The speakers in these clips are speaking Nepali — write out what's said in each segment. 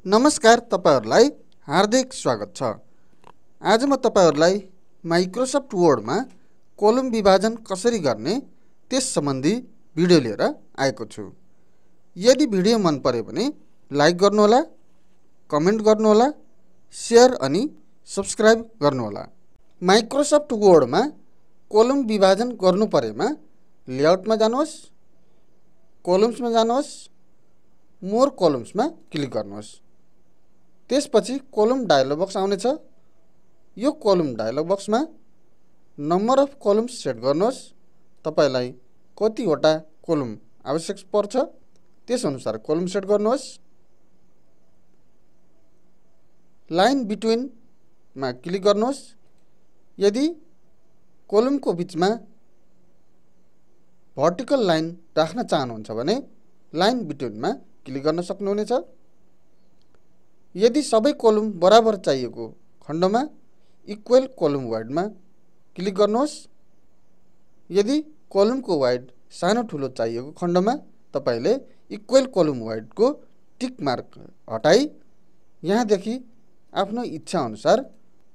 नमस्कार, तपाईहरुलाई हार्दिक स्वागत छ। आज म तपाईहरुलाई माइक्रोसफ्ट वर्डमा कोलम विभाजन कसरी गर्ने त्यस सम्बन्धी भिडियो लिएर आएको छु। यदि भिडियो मन पर्यो भने लाइक गर्नुहोला, कमेन्ट गर्नुहोला, शेयर अनि सब्स्क्राइब गर्नुहोला। माइक्रोसफ्ट वर्डमा कोलम विभाजन गर्नु परेमा लेआउटमा जानुहोस्, कोलम्समा जानुहोस्, मोर कोलम्समा क्लिक गर्नुहोस्। त्यसपछि कोलम डायलग बक्स आउनेछ। यो कोलम डायलग बक्समा नम्बर अफ कोलम्स सेट गर्नुहोस्। तपाईलाई कतिवटा कोलम आवश्यक पर्छ त्यस अनुसार कोलम सेट गर्नुहोस्। लाइन बिट्विन मा क्लिक गर्नुहोस्। यदि कोलमको बीचमा भर्टिकल लाइन राख्न चाहनुहुन्छ भने लाइन बिट्विन मा क्लिक गर्न सक्नुहुनेछ। यदि सबै कोलम बराबर चाहिएको खण्डमा इक्वल कोलम वाइडमा क्लिक गर्नुहोस्। यदि कोलमको वाइड सानो ठुलो चाहिएको खण्डमा तपाईले इक्वल कोलम वाइडको टिक मार्क हटाई यहाँदेखि आफ्नो इच्छा अनुसार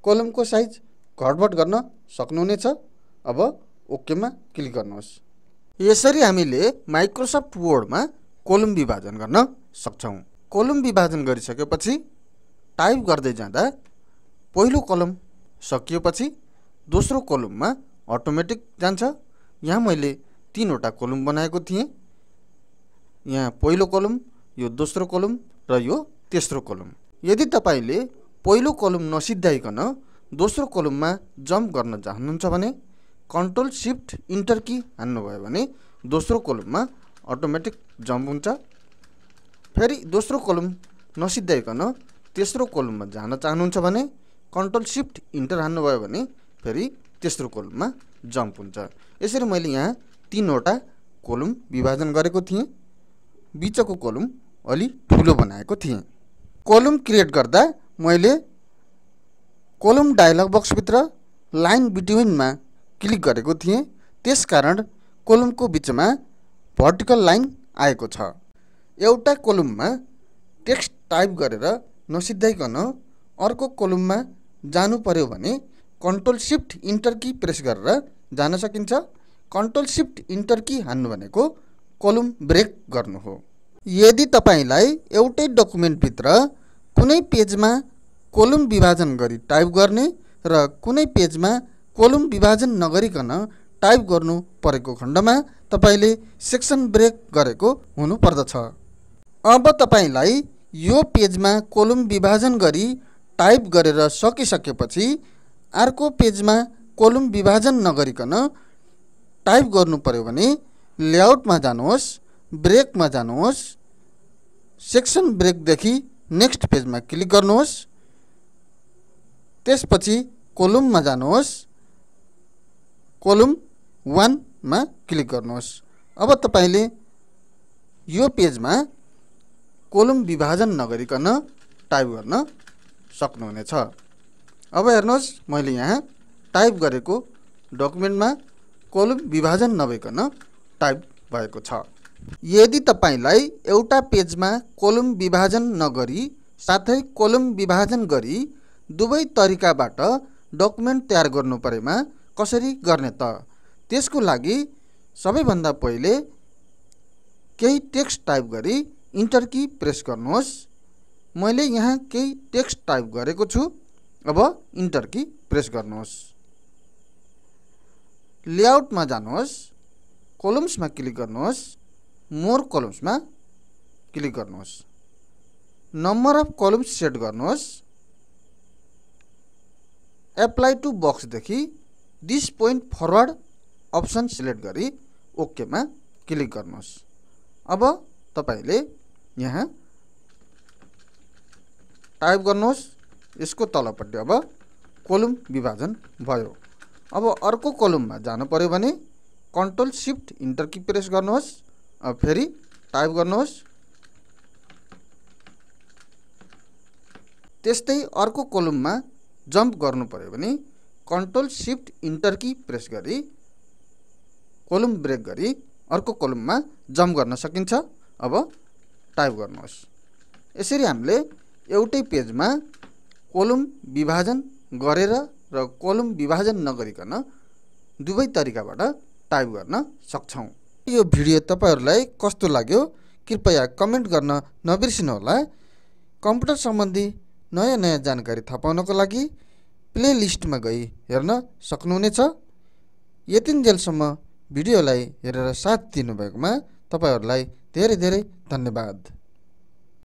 कोलमको साइज घटबड गर्न सक्नुहुनेछ। अब ओकेमा क्लिक गर्नुहोस्। यसरी हामीले माइक्रोसफ्ट वर्डमा कोलम विभाजन गर्न सक्छौं। कोलम विभाजन गरिसकेपछि टाइप गर्दै जाँदा पहिलो कोलम सकिएपछि दोस्रो कोलममा अटोमेटिक जान्छ। यहाँ मैले 3 वटा कोलम बनाएको थिएँ। यहाँ पहिलो कोलम, यो दोस्रो कोलम र यो तेस्रो कोलम। यदि तपाईले पहिलो कोलम नसिद्ध्याइकन दोस्रो कोलममा जम्प गर्न चाहनुहुन्छ भने कन्ट्रोल शिफ्ट इन्टर की हान्नुभयो भने दोस्रो कोलममा अटोमेटिक जम्प हुन्छ। फेरि दोस्रो कोलम नसिद्ध्याइकन तेस्रो कोलममा जान चाहनुहुन्छ भने कन्ट्रोल शिफ्ट इन्टर हान्नुभयो भने फेरि तेस्रो कोलममा जम्प हुन्छ। यसरी मैले यहाँ 3 वटा कोलम विभाजन गरेको थिएँ। बीचको कोलम अलि ठुलो बनाएको थिएँ। कोलम क्रिएट गर्दा मैले कोलम डायलग बक्स भित्र लाइन बिट्विनमा क्लिक गरेको थिएँ। त्यसकारण कोलमको बीचमा भर्टिकल लाइन आएको छ। एउटा कोलममा टेक्स्ट टाइप गरेर नसिद्ध्याइकन अर्को कोलममा जानु पर्यो भने कन्ट्रोल शिफ्ट इन्टर की प्रेस गरेर जान सकिन्छ। कन्ट्रोल शिफ्ट इन्टर की हान्नु भनेको कोलम ब्रेक गर्नु हो। यदि तपाईलाई एउटै डकुमेन्ट भित्र कुनै पेजमा कोलम विभाजन गरी टाइप गर्ने र कुनै पेजमा कोलम विभाजन नगरिकन टाइप गर्नु परेको खण्डमा तपाईले सेक्सन ब्रेक गरेको हुनु पर्दछ। अब तपाईलाई यो पेजमा कोलम विभाजन गरी टाइप गरेर सकिसकेपछि अर्को पेजमा कोलम विभाजन नगरिकन टाइप गर्नु पर्यो भने लेआउटमा जानुहोस्, ब्रेकमा जानुहोस्, सेक्सन ब्रेकदेखि नेक्स्ट पेजमा क्लिक गर्नुहोस्। त्यसपछि कोलममा जानुहोस्, कोलम 1 मा क्लिक गर्नुहोस्। अब तपाईले यो पेजमा कोलम विभाजन नगरिकन टाइप गर्न सक्नुहुनेछ। अब हेर्नुहोस्, मैले यहाँ टाइप गरेको डकुमेन्टमा कोलम विभाजन नभइकन टाइप भएको छ। यदि तपाईलाई एउटा पेजमा कोलम विभाजन नगरी साथै कोलम विभाजन गरी दुवै तरिकाबाट डकुमेन्ट तयार गर्नु परेमा कसरी गर्ने त? त्यसको लागि सबैभन्दा पहिले केही टेक्स्ट टाइप गरी इन्टर की प्रेस गर्नुहोस्। मैले यहाँ केही टेक्स्ट टाइप गरेको छु। अब इन्टर की प्रेस गर्नुहोस्। लेआउटमा जानुहोस्, कोलम्समा क्लिक गर्नुहोस्, मोर कोलम्समा क्लिक गर्नुहोस्। नम्बर अफ कोलम्स सेट गर्नुहोस्। एप्लाई टु बक्सदेखि this point forward option select गरी ओकेमा क्लिक गर्नुहोस्। अब तपाईले यहाँ टाइप गर्नुहोस्। यसको तलपट्टि अब कोलम विभाजन भयो। अब अर्को कोलममा जानु पर्यो भने कन्ट्रोल शिफ्ट इन्टर की प्रेस गर्नुहोस्। अब फेरि टाइप गर्नुहोस्। त्यस्तै अर्को कोलममा जम्प गर्नु पर्यो भने कन्ट्रोल शिफ्ट इन्टर की प्रेस गरी कोलम ब्रेक गरी अर्को कोलममा जम्प गर्न सकिन्छ। अब टाइप गर्नुहोस्। यसरी हामीले एउटै पेजमा कोलम विभाजन गरेर र कोलम विभाजन नगरिकन दुवै तरिकाबाट टाइप गर्न सक्छौँ। यो भिडियो तपाईहरुलाई कस्तो लाग्यो कृपया कमेन्ट गर्न नबिर्सिनुहोला। कम्प्युटर सम्बन्धी नयाँ जानकारी थाहा पाउनको लागि प्लेलिस्टमा गई हेर्न सक्नुहुनेछ। यतिन्जेलसम्म भिडियोलाई हेरेर साथ दिनुभएकोमा तपाईहरुलाई धेरै धेरै धन्यवाद।